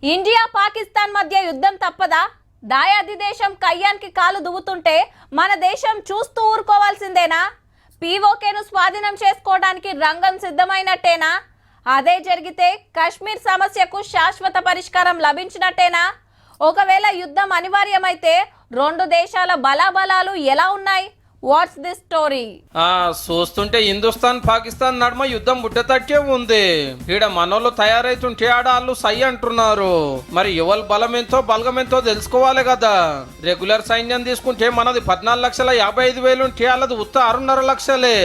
India Pakistan మధ్య యుద్ధం తప్పదా? దాయాది దేశం కయ్యానికి కాలు దువ్వుతుంటే మన దేశం చూస్తూ ఊరుకోవాల్సిందేనా? పీఓకేను స్వాధీనం చేసుకోవడానికి రంగం సిద్ధమైనట్టేనా? అదే జరిగితే కాశ్మీర్ సమస్యకు శాశ్వత పరిష్కారం లభించినట్టేనా? ఒకవేళ యుద్ధం అనివార్యమైతే రెండు దేశాల బలాబలాలు ఎలా ఉన్నాయి? What's this story? చూస్తుంటే హిందుస్థాన్ పాకిస్తాన్ నడుమ యుద్ధం బుట్టతట్టే ఉంది. ఈడ మనోళ్ళు తయారైతుంటే ఆడ వాళ్ళు సై అంటున్నారు. మరి ఎవరి బలం ఎంతో బలగం ఎంతో తెలుసుకోవాలి కదా. రెగ్యులర్ సైన్యం తీసుకుంటే మనది 14,55,000 ఉంటే వాళ్ళది ఉత్త 6.5 లక్షలే.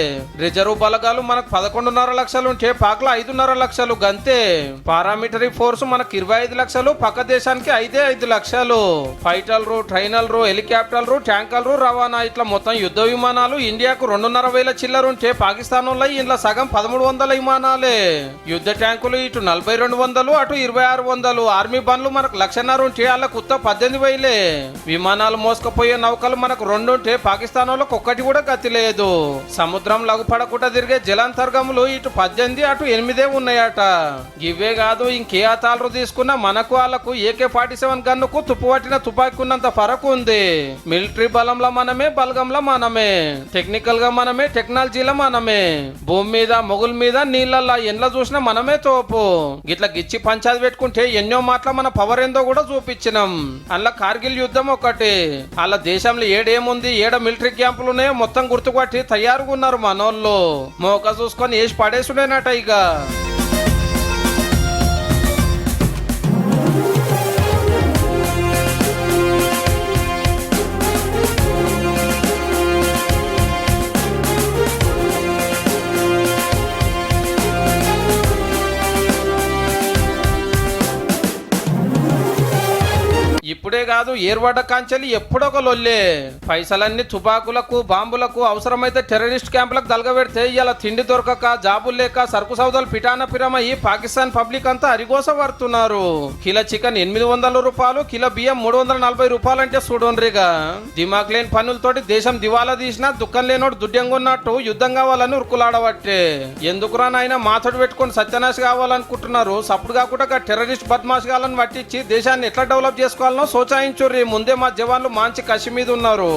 రిజర్వ్ బలగాలు మనకు 11.5 లక్షలు ఉంటే పాక్లో 5.5 లక్షలు గంతే. పారామిలిటరీ ఫోర్స్ మనకు 25 లక్షలు, పక్క దేశానికి 5 లక్షలు. ఫైటర్లు, ట్రైనర్లు, హెలికాప్టర్లు, ట్యాంకర్లు, రవాణా ఇట్లా మొత్తం యుద్ధ విమానాలు ఇండియాకు 2,500 చిల్లరుంటే పాకిస్తాన్ ఇంట్లో సగం 1,300 విమానాలే. యుద్ధ ట్యాంకులు ఇటు 4,200, అటు 2,600. ఆర్మీ బండ్లు మనకు 1,50,000 ఉంటే వాళ్ళకు ఉత్త 18,000. విమానాలు మోసుకుపోయే నౌకలు మనకు 2 ఉంటే పాకిస్తాన్ వాళ్ళకు ఒక్కటి కూడా గతి లేదు. సముద్రం లగుపడకుండా తిరిగే జలాంతర్గములు ఇటు 18, అటు 8 ఉన్నాయట. ఇవే కాదు, ఇంకే ఆతాలు తీసుకున్నా మనకు వాళ్ళకు AK-47 గన్నుకు తుప్పుపట్టిన తుపాకీ ఉన్నంత ఫరకు ఉంది. మిలిటరీ బలంలో మనమే, బలగంలో మనమే, టెక్నికల్ గా మనమే, టెక్నాలజీలో మనమే. భూమి మీద, మొగుల మీద, నీళ్ళల్లో ఎండ్ల చూసినా మనమే తోపు. గిట్లా గిచ్చి పంచాది పెట్టుకుంటే ఎన్నో మాటల మన పవర్ ఏందో కూడా చూపించినాం. అందులో కార్గిల్ యుద్ధం ఒకటి. అలా దేశంలో ఏడేముంది, ఏడ మిలిటరీ క్యాంపులు ఉన్నాయో మొత్తం గుర్తుపట్టి తయారుగా ఉన్నారు మనోళ్ళు. మోక చూసుకొని వేసి పడేసుడేనట ఇక. ఇప్పుడే కాదు, ఏర్వాడ కాంచెలి ఎప్పుడొక లొల్లే. పైసలన్నీ తుపాకులకు, బాంబులకు, అవసరమైతే టెర్రరిస్ట్ క్యాంపులకు తలగబెడితే ఇలా తిండి దొరకక, జాబులు లేక, సరుకు సౌదాలు పిటాన పిరమయ్యి పాకిస్తాన్ పబ్లిక్ అంతా అరిగోస పడుతున్నారు. కిలో చికెన్ 800 రూపాయలు, కిలో బియ్యం 340 రూపాయలు అంటే చూడండిగా. దిమాగ్ లేని పనులతోటి దేశం దివాలా తీసినా దుఃఖం లేనోడు దుడ్డంగున్నట్టు యుద్ధం కావాలని ఉరుకులాడబట్టే. ఎందుకురా నాయన మాతడు పెట్టుకొని సత్యనాశ కావాలనుకుంటున్నారు. సప్పుడు కాకుండా టెర్రరిస్ట్ బద్మాష్ కావాలని పట్టించి దేశాన్ని ఎట్లా డెవలప్ చేసుకోవాలనో సోచాయించుర్రి. ముందే మా జవాన్లు మంచి కసి మీద ఉన్నారు.